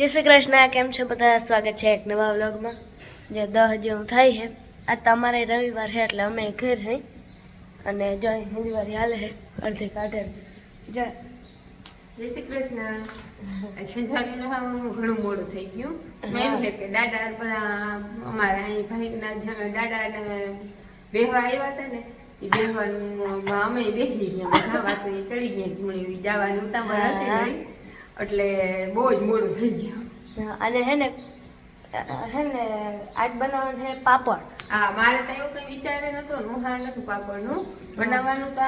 जय श्री कृष्ण। केम छो बधा? स्वागत है एक नवा व्लॉग में। जो 10 जेवुं थाय है। आज तमारे रविवार है એટલે અમે ઘર હઈ અને જો રવિવાર હાલે છે અડધી કાઢે જય શ્રી કૃષ્ણ। સંજારીને ઘણું મોડું થઈ ગયું। મેં કે દાદા બધા અમારા અહીં ભાઈના દાદાને બેહવા આવ્યા હતા ને એ બેહવાનું અમે બેસી ગયા બધા વાતો ચડી ગયા ધૂણી જવાની ઉતાવળ હતી નહીં એટલે બહુ જ મોડું થઈ ગયું। અને હે ને આજ બનાવવાનું છે પાપડ। હા, મારે તો એવું કઈ વિચારે નતો વહાણ નતું પાપડનું બનાવવાનું તો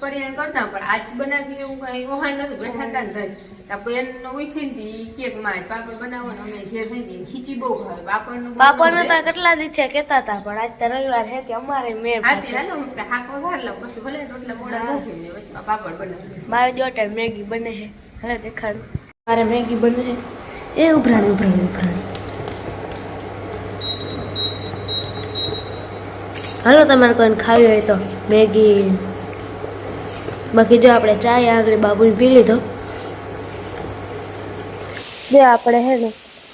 પરિયાણ કરતા પણ આજ બનાવી એવું કઈ વહાણ નતું બેઠા હતા ને તો બેન ઉઠી ને કેક માં પાપડ બનાવવાનું અમે ઘેર થઈ ખીચી બહુ ભાવે પાપડ તો કેટલા દિવસે કેતા હતા પણ આજ તો રવિવાર છે કે અમારે મેળ હાથી હાલો હાકો વાર લો પછી ભલે રોટલા મોડા નાખી ને વચમાં પાપડ બનાવી મારે જોટે મેગી બને છે હવે દેખાડું મારે મેગી બને છે એ ઉભરાણી હાલો તમારે કોઈને ખાવી હોય તો મેગી બાકી જો આપણે ચાય આગળ બાબુને પી લીધો જે આપણે હે ને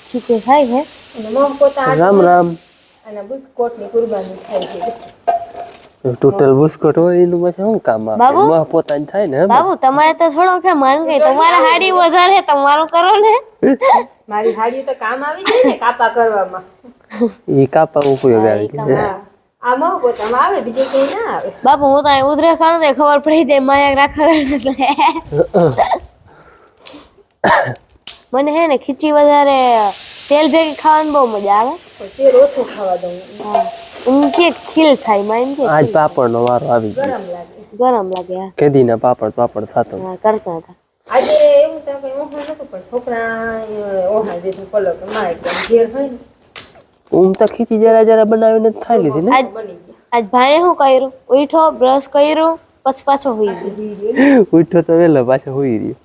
ખીચે ખાઈ છે અને મોહ પોતા રામ રામ અને બુસ્કોટ ની કુરબાની થાય છે। ટોટલ બુસ્કોટ હોય એનું પછી શું કામ આવે બાબુ? મોહ પોતાને થાય ને બાબુ તમારે તો થોડો કે માંગ ગઈ તમારા હાડી વધારે તમારું કરો ને મારી હાડી તો કામ આવી જાય ને કાપા કરવામાં એ કાપા ઉપયોગ આવે કે આ મોહ પોતામાં આવે બીજે કઈ ના આવે। બાપુ હું તો અહીં ઉધરે ખાવ ને ખબર પડી જાય માયા રાખડ એટલે મને હે ને ખીચી વધારે તેલ ભેગી ખાવાની બહુ મજા આવે તેલ ઓછું ખાવા દઉં હું કે ખીલ થાય માં કે આજ પાપડનો વારો આવી ગયો ગરમ લાગે હા કેદીના પાપડ થતો હા, કરતા હતા આજે એવું તો કઈ ઓહા નતું પણ છોકરા ઓહા દીધું પલક માં એકદમ ઘેર હોય ને તો ખીચી જરા બનાવીને જ ખાઈ લીધી ને આજ બની ગયા। આજ ભાઈએ શું કર્યું ઉઠો બ્રશ કર્યું પછી પાછો હોઈ ગયો ઉઠ્યો તો વેલો પાછો હોઈ રહ્યો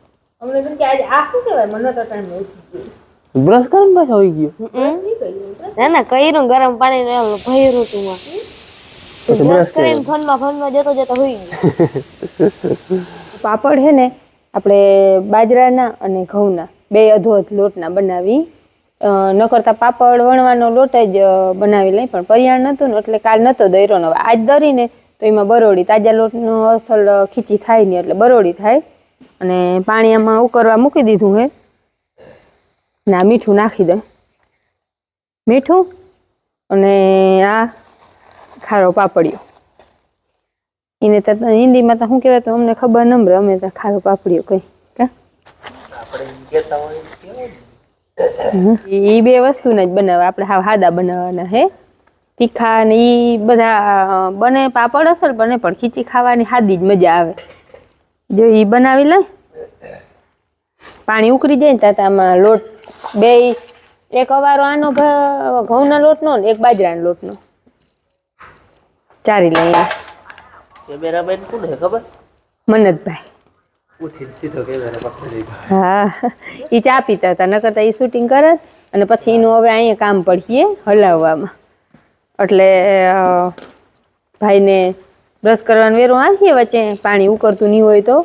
અમને તો કે આજે આ શું કહેવાય મને તો ટાઈમ ઉઠી ગયો બ્રશ કરીને પાછો હોઈ ગયો ના ના કર્યું ગરમ પાણી ને ભર્યું તું બ્રશ કરીને ફોનમાં જતો હોઈ ગયો પાપડ હે ને આપણે બાજરાના અને ઘઉંના બે અધોઅધ લોટના બનાવી ન કરતા પાપડ વણવાનો લોટ જ બનાવી લઈ પણ પરિયાણ નહોતું ને એટલે કાલ નહોતો દર્યો ને આજ દરીને તો એમાં બરોડી તાજા લોટનો અસલ ખીચી થાય નહીં એટલે બરોડી થાય અને પાણી આમાં ઉકળવા મૂકી દીધું હે ના મીઠું નાખી દે મીઠું અને આ ખારો પાપડિયો એને તો હિન્દીમાં તો શું કહેવાય તો અમને ખબર નંબર અમે તો ખારો પાપડિયો કઈ એ બે વસ્તુને જ બનાવે આપણે હાવ સાદા બનાવવાના હે તીખા ને એ બધા બને પાપડ અસલ બને પણ ખીચી ખાવાની સાદી જ મજા આવે જો એ બનાવી લઈ પાણી ઉકળી જાય ને ત્યાં આમાં લોટ બે એક અવારો આનો ઘઉંના લોટનો ને એક બાજરાના લોટનો ચારી લઈએ કેમેરામેન કોણ હે ખબર મનતભાઈ ઉઠીને સીધો કેમેરા પકડી હા એ ચા પીતા હતા ન કરતા એ શૂટિંગ કરે અને પછી એનું હવે અહીંયા કામ પડીએ હલાવવામાં એટલે ભાઈને બ્રશ કરવાનું વેરું આવીએ વચ્ચે પાણી ઉકળતું નહીં હોય તો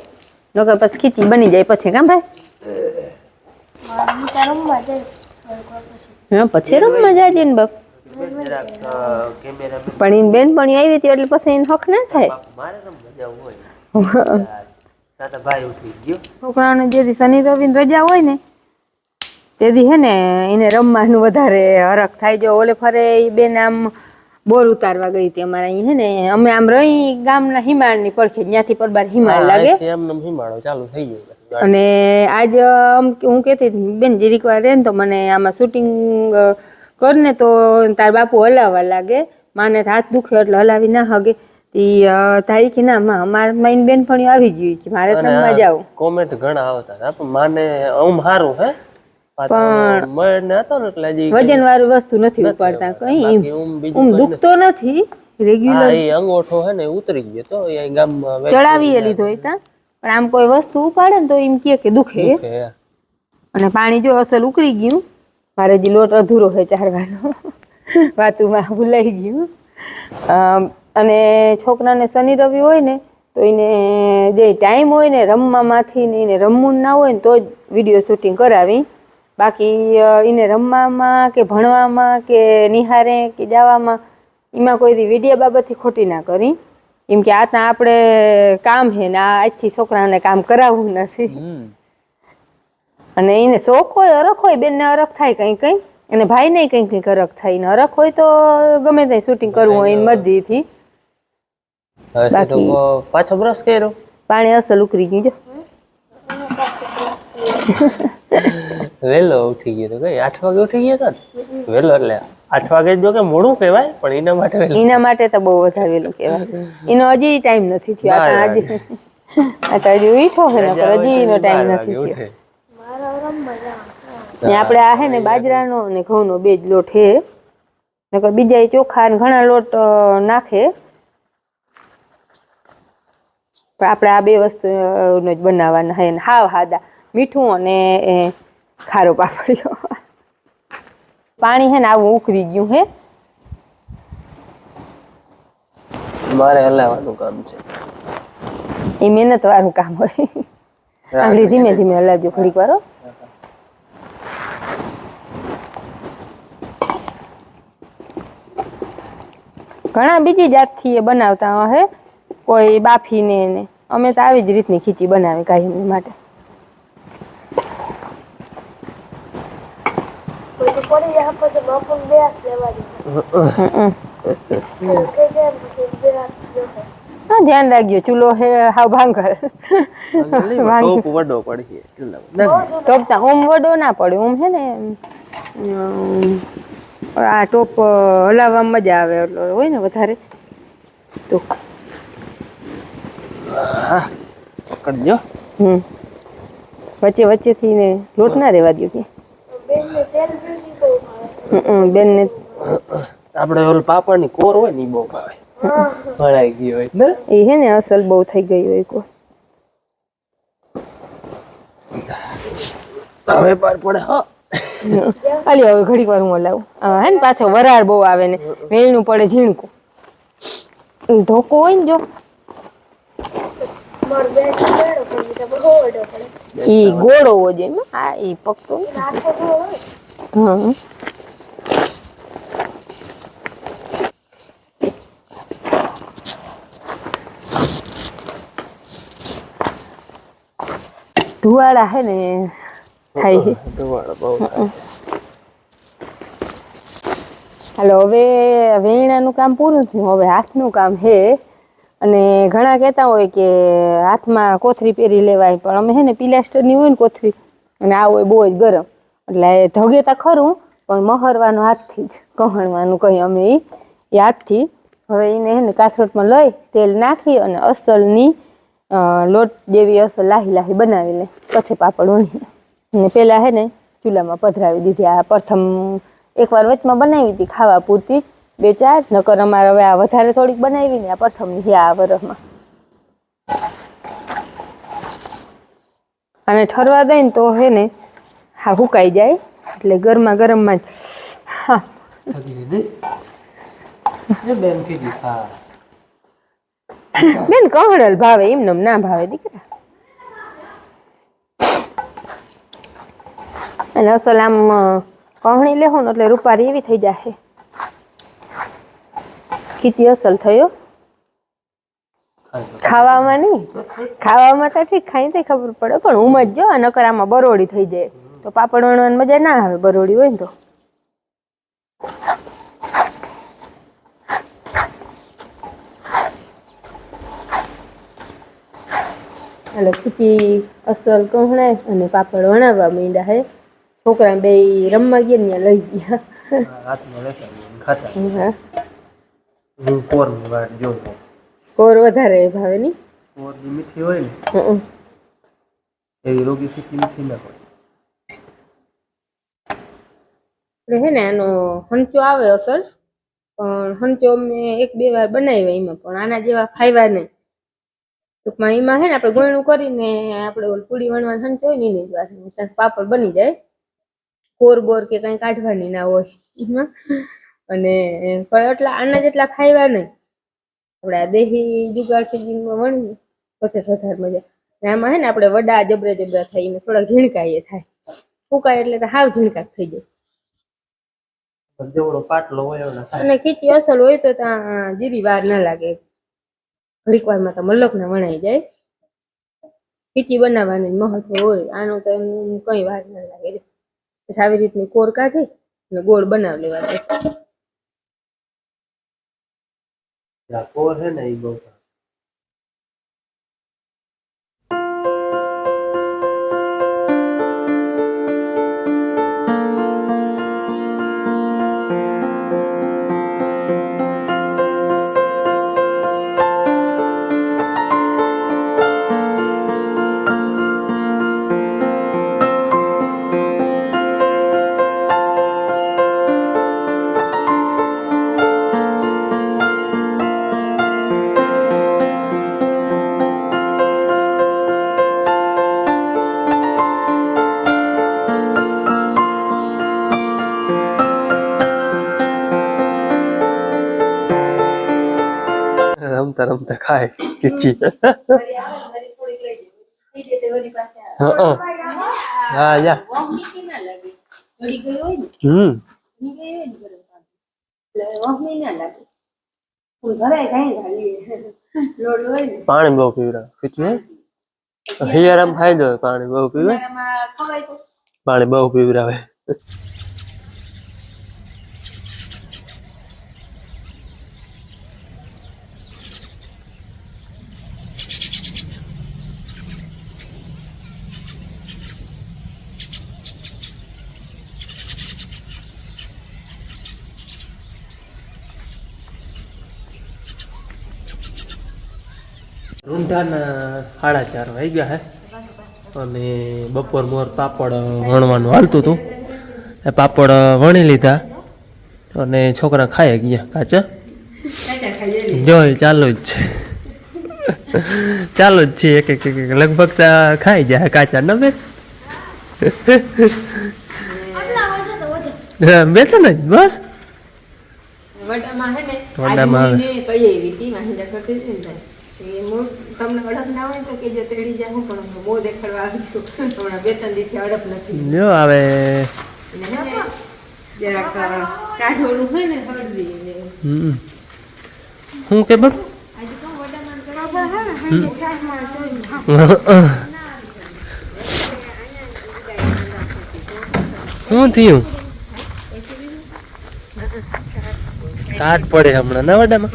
નકર પછી ખીચી બની જાય પછી કામ ભાઈ હા પછી રમવા જાય ને બાપ પણ એની બેન પણ આવી હતી એટલે પછી એને હક ના થાય છોકરાઓને જેથી શનિ રવિ રજા હોય ને તેથી હે ને એને રમવાનું વધારે હરખ થાય જો ઓલે ફરે એ બેન આમ બોર ઉતારવા ગઈ હતી અમારે અહીં હે ને અમે આમ રહી ગામના હિમાળની પડખે ત્યાંથી પરબાર હિમાળ લાગે હિમાળો ચાલુ થઈ જાય અને આજ હું કહેતી હતી બેન જીરીક વાર રહે ને તો મને આમાં શૂટિંગ કર ને તો તાર બાપુ હલાવવા લાગે માને હાથ દુખે એટલે હલાવી ના હગે થાય કે ના માં અમારે મારી બેનપણી આવી ગઈ છે મારે રમવા જાવ કોમેન્ટ ઘણા આવતા હતા પણ માને સારું હે પણ મને હતો ને એટલે વજન વાળું વસ્તુ નથી ઉપાડતા કઈ દુખતો નથી રેગ્યુલર એ અંગોઠો હે ને ઉતરી ગયો તો એ ગામમાં ચડાવી લીધો હતા પણ આમ કોઈ વસ્તુ ઉપાડે ને તો એમ કે દુખે અને પાણી જો અસલ ઉકળી ગયું મારે જે લોટ અધૂરો હોય ચારવાનો વાતુમાં ભૂલાઈ ગયું અને છોકરાને શનિ રવિ હોય ને તો એને જે ટાઈમ હોય ને રમવામાંથી ને એને રમવું ના હોય ને તો જ વિડીયો શૂટિંગ કરાવી બાકી એને રમવામાં કે ભણવામાં કે નિહારે કે જવામાં એમાં કોઈ વિડીયો બાબતથી ખોટી ના કરી, કેમ કે આ આપણે કામ છે ને આ આજથી છોકરાઓને કામ કરાવવું નથી. અને એને શોખ હોય, અરખ હોય, બેનને અરખ થાય કંઈ કંઈ, અને ભાઈને કંઈક કંઈક અરખ થાય. ને અરખ હોય તો ગમે ત્યાં શૂટિંગ કરવું હોય એની મરજીથી. બાકી પાછો બ્રશ કર્યો, પાણી અસલ ઉકળી ગયું જો. વહેલો ઉઠી ગયો તો કઈ 8 વાગે ઉઠી ગયો હતો ને વહેલો, એટલે 8 વાગે જો કે મોડું કહેવાય પણ એના માટે એના માટે તો બહુ વધારે વહેલું કહેવાય. એનો હજી ટાઈમ નથી થયો. આ તો હજી ઉઠો છે ને પણ હજી એનો ટાઈમ નથી થયો. ને આપણે આ હે ને બાજરાનો અને ઘઉંનો બે જ લોટ હે, નકર બીજા ચોખા ને ઘણા લોટ નાખે, પણ આપણે આ બે વસ્તુનો જ બનાવવાના હે. હાવ સાદા, મીઠું અને ખારો પાપડીઓ. પાણી હે ને આવું ઉકળી ગયું હે. મારે હલાવવાનું કામ છે. એ મહેનત વાળું કામ હોય. આંગળી ધીમે ધીમે હલાવજો ઘડીક વાર. ઘણા બીજી જાતથી એ બનાવતા હે, કોઈ બાફીને ને. અમે તો આવી જ રીતની ખીચી બનાવી કાયમ માટે. ધ્યાન રાખજો, ચૂલો હે હાવ ભાંગર. ટોપ વડો પડી ટોપ તા ઓમ વડો ના પડે. ઓમ હે ને આ ટોપ હલાવવામાં મજા આવે એટલે હોય ને વધારે તો. કરજો. વચ્ચે વચ્ચેથી ને લોટ ના રહેવા દો કે બેનને. આપણે ઓલ પાપડની કોર હોય ને એ બહુ ભાવે, ભળાઈ ગઈ હોય ને એ હે ને અસલ બહુ થઈ ગઈ હોય કો. હવે પાર પડે. હા અલી હવે ઘડીક વાર હું હલાવું. હે ને પાછો વરાળ બહુ આવે ને વેણું પડે ઝીણકું. ધોકો હોય ને જો ઈ ગોળ હોવો જોઈએ. આ ઈ પકતો હા. ધુવાડા હે ને થાય. હાલો હવે વેણાનું કામ પૂરું થયું, હવે હાથનું કામ હે. અને ઘણા કહેતા હોય કે હાથમાં કોથરી પહેરી લેવાય, પણ અમે હે ને પિલાસ્ટરની હોય ને કોથરી, અને આ હોય બહુ જ ગરમ, એટલે ધગે તા ખરું પણ મહરવાનું હાથથી જ, કહણવાનું કહી અમે એ હાથથી. હવે એને હે ને કાથરોટમાં લઈ તેલ નાખી અને અસલની લોટ જેવી અસલ લાહી લાહી બનાવી લે, પછી પાપડ વણીએ. ને પહેલાં હે ને ચૂલામાં પધરાવી દીધી. આ પ્રથમ એકવાર વચમાં બનાવી હતી ખાવા પૂરતી 2-4, નકર અમારે હવે આ વધારે થોડીક બનાવી ને આ પ્રથમની છે આ વરસમાં. અને ઠરવા દઈ ને તો હે ને હા હુકાઈ જાય, એટલે ગરમા ગરમમાં જ હા બેન કહણલ ભાવે, એમને ના ભાવે દીકરા. અને અસલ આમ કહણી લેવું ને એટલે રૂપારી એવી થઈ જાય. ખીચી અસલ થયો. ખાવામાં નહીં, ખાવામાં તો ઠીક ખાઈ તો ખબર પડે, પણ ઉમજ જો નકર આમાં બરોડી થઈ જાય તો પાપડ વણવાની મજા ના આવે, બરોડી હોય ને તો. એટલે ખીચી અસલ કહણાય અને પાપડ વણાવવા માંડ્યા હે. છોકરા બે રમવા ગયા ને લઈ ગયા. કોર વધારે ભાવે ની. કોર મીઠી હોય ને એવી રોગી ખીચી મીઠી ના હોય. એટલે હે ને આનો હંચો આવે અસલ, પણ હંચો મેં 1-2 વાર બનાવ્યા એમાં, પણ આના જેવા ખાવ્યા નહીં. ટૂંકમાં એમાં હે ને આપણે ગોયણું કરીને આપણે ઓલ પૂડી વણવાનું હંચો હોય ને એની જ વાત, પાપડ બની જાય. કોર બોર કે કંઈ કાઢવાની ના હોય એમાં. અને પણ એટલા આના જેટલા ખાવ્યા નહીં. આપણે આ દેહી જુગાડ સીઝનમાં વણીએ પછી વધારે મજા. આમાં હે ને આપણે વડા જબરા જબરા થાય, થોડાક ઝીણકા એ થાય. ફૂંકાય એટલે તો હાવ ઝીણકાટ થઈ જાય. જેવડો પાટલો હોય એવડા થાય. અને ખીચી અસલ હોય તો ત્યાં જીરી વાર ના લાગે, ઘડીક વારમાં તો મલક ને વણાઈ જાય. ખીચી બનાવવાનું મહત્વ હોય, આનું તો કઈ વાર ના લાગે. પછી આવી રીતની કોર કાઢી અને ગોળ બનાવી લેવા. કોર છે ને એ બહુ રમતા રમતા ખાય ખીચી. હા જા. પાણી બહુ પીવડા ખીચી હિયારામ ફાયદો હોય. પાણી બહુ પીવે, પાણી બહુ પીવડાવે. રૂંધાના 4:30 વાગ્યા હે અને બપોર મોર પાપડ વણવાનું હાલતું હતું. એ પાપડ વણી લીધા અને છોકરા ખાઈ ગયા કાચા. જોઈ ચાલુ જ છે, ચાલુ જ છે. એક એક લગભગ ખાઈ જાય કાચા ન બે બેસો ને બસ. વડામાં તમને અડપ ના હોય તો કેજો તેડી જાય. હું પણ બહુ દેખાડવા આવી છું હમણાં 2-3 દિવસથી અડપ નથી. જો આવે જરાક કાઢોળું હોય ને હળદી. હું કે બાપ શું થયું? કાટ પડે હમણાં ના વડામાં.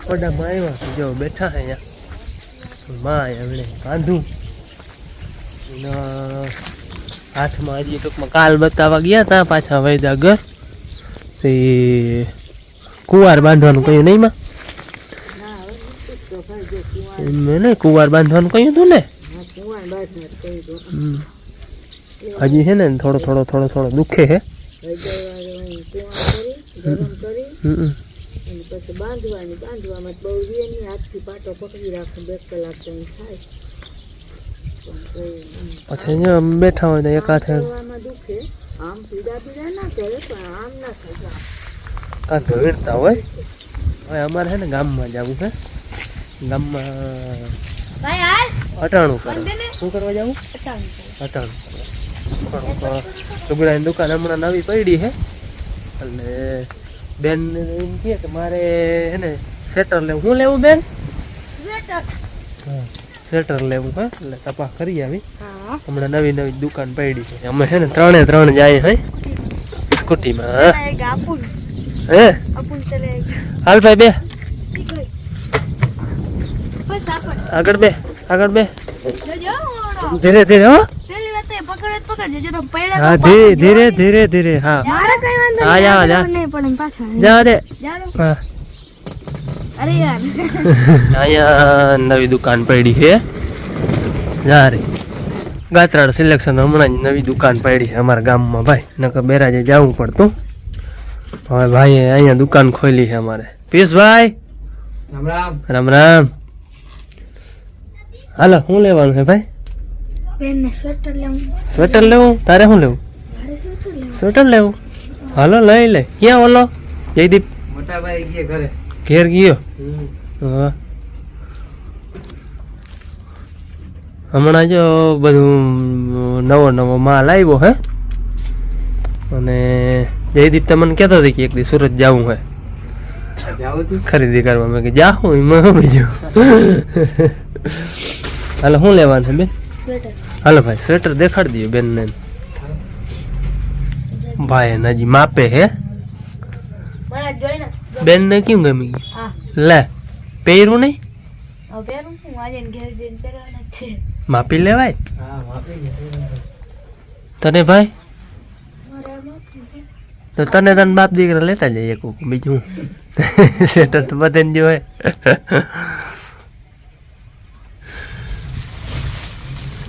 વડામાં આવ્યા જો બેઠા હે અહીંયા. માં એમણે બાંધું હાથમાં હજી ટૂંકમાં કાલ બતાવવા ગયા તા, પાછા વૈદા ઘર તે કુવાર બાંધવાનું કહ્યું નહીં માં? મેં કુવાર બાંધવાનું કહ્યું હતું ને. હજી છે ને થોડો દુખે હે. પછી બેઠા હોય તો એક હાથે કાંધો વીણતા હોય. હવે અમારે છે ને ગામમાં જવું છે, ગામમાં અટાણું કરે. શું કરવા જવું? અટાણું કરવા. લુગડાની દુકાન હમણાં નવી પડી છે એટલે બેન એમ કહે કે મારે હે ને સ્વેટર લેવું. શું લેવું બેન? સ્વેટર લેવું હે એટલે તપાસ કરી આવી. હમણાં નવી દુકાન પડી છે. અમે છે ને 3 જાય હે સ્કૂટીમાં. હે હાલ ભાઈ બે આગળ બે ધીરે ધીરે. હો હા ધીરે ધીરે. હા હા જા દે. હા અહીંયા નવી દુકાન પડી છે જા રે. ગાત્રાળ સિલેક્શન હમણાં જ નવી દુકાન પડી છે અમારા ગામમાં ભાઈ. નકર બેરાજે જવું પડતું. હવે ભાઈ અહીંયા દુકાન ખોલી છે અમારે. પિયુષભાઈ રામ રામ. હાલો શું લેવાનું છે ભાઈ? સ્વેટર લેવું. તારે શું લેવું? સ્વેટર લેવું. હાલો લઈ લે. ક્યાં ઓલો જયદીપ? મોટાભાઈ ઘેર ગયો. હા હમણાં જો બધું નવો નવો માલ આવ્યો હે અને જયદીપ તમને કહેતો હતો કે એક દી સુરત જવું હે ખરીદી કરવા. મેં કે જાઉં એમાં બીજું. હાલો શું લેવાનું છે બેન? સ્વેટર. હાલો ભાઈ સ્વેટર દેખાડી દઈએ બેન ને. ભાઈ હજી માપે હે મને જોઈ ને બેન ને કેમ ગમી ગયું? હા લે પહેર્યું નહીં હવે પહેરું હું આજે ઘેર જઈને પહેરવાના જ છે. માપી લેવાય તને ભાઈ તો તને બાપ દીકરા લેતા જઈએ કોક બીજું સ્વેટર તો બધાને જો હે.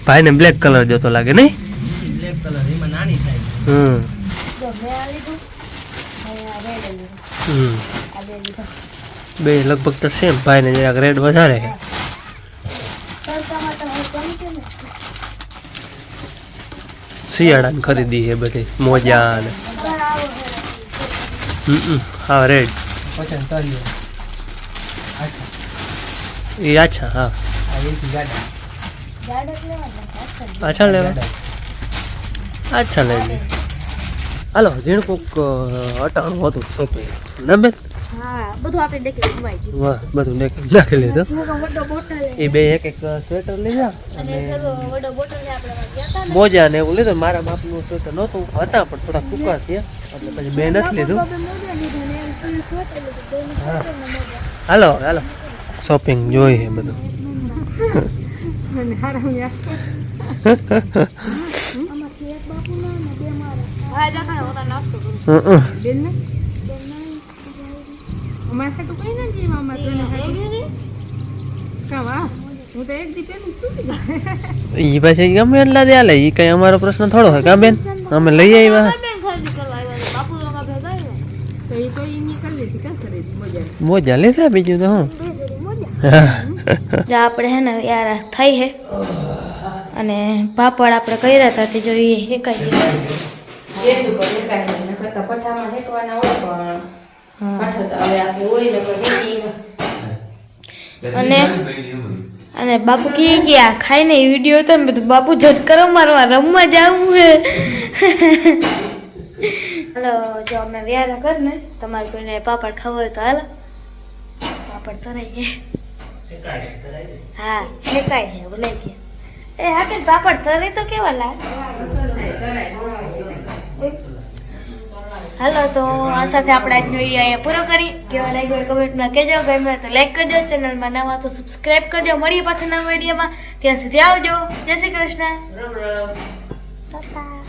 ભાઈ ને બ્લેક કલર જોતો લાગે નહીં? હમ જો મેં આ લીધું હવે આ રેડ લીધું હમ આ બે લીધા. બે લગભગ તો સેમ. ભાઈ ને જરાક રેડ વધારે છે. તડકામાં તો હવે કોણ છે ને શિયાળાની ખરીદી છે બધી મોજા ને ઘર આવો હા રેડ એ આછા હા ગાડક લેવાના આછા લેવા આછા લઈ લે. હાલો જીણ કોક અટાણું હતું શોપિંગ ના બેન? હા બધું આપણે દેખી ખવાઈ ગયું. વાહ બધું નાખી લીધું. વડો બોટલ એ બે એક એક સ્વેટર લીધા અને સગો વડો બોટલ ને આપણે ગયા હતા ને મોજા ને એવું લીધું. મારા માપનું સ્વેટર નહોતું હતા પણ થોડા ટૂંકા થયા એટલે પછી બે નથી લીધું. મોજા લીધા ને પેલું સ્વેટર લીધું બેનું સ્વેટર ને મોજા હાલો હાલો શોપિંગ જોઈએ બધું. અને હારા આમાંથી એક બાપુનો ને બે મારા. હા જાતા હોતા નાસ્તો કરું બેન ને અમાર હાટુ કઈ ના જીવા અમાર તને હાટુ કાવા હું તો એક દી પેલું તૂટી જાય. ઈ પછી ગમે એટલા દે લે ઈ કઈ અમારો પ્રશ્ન થોડો હોય કા બેન? અમે લઈ આવ્યા બેન ખરીદી કરવા આવ્યા બાપુ લોકા ભેગા આવ્યા તો ઈ તો ઈ ની કરી લીધી કા ખરીદી મોજા મોજા લીધા બીજું તો હું જો આપણે હે ને યાર થઈ હે અને પાપડ આપણે કર્યા હતા તે જો એ હેકાઈ પઠામાં હેકવાના હોય પણ પાઠો તો હવે આપણે હોય ને અને અને બાપુ કી ગયા ખાઈને વિડીયો હતો ને બધું બાપુ જત કરો મારવા રમવા જાવું હે. હાલો જો અમે વ્યારા કર ને તમારે કોઈને પાપડ ખાવો હોય તો હાલો પાપડ તરાઈ હા હેકાઈ હે બોલાઈ ગયા. એ હા કે પાપડ તરે તો કેવા લાગે. હાલો તો આ સાથે આપણે આજનો વિડીયો અહીંયા પૂરો કરી. કેવા લાગ્યો એ કમેન્ટમાં કહેજો. ગમે તો લાઈક કરજો, ચેનલમાં નવા તો સબસ્ક્રાઈબ કરજો. મળીએ પાછા નવા વિડીયોમાં. ત્યાં સુધી આવજો. જય શ્રી કૃષ્ણ. રામ રામ. ટાટા.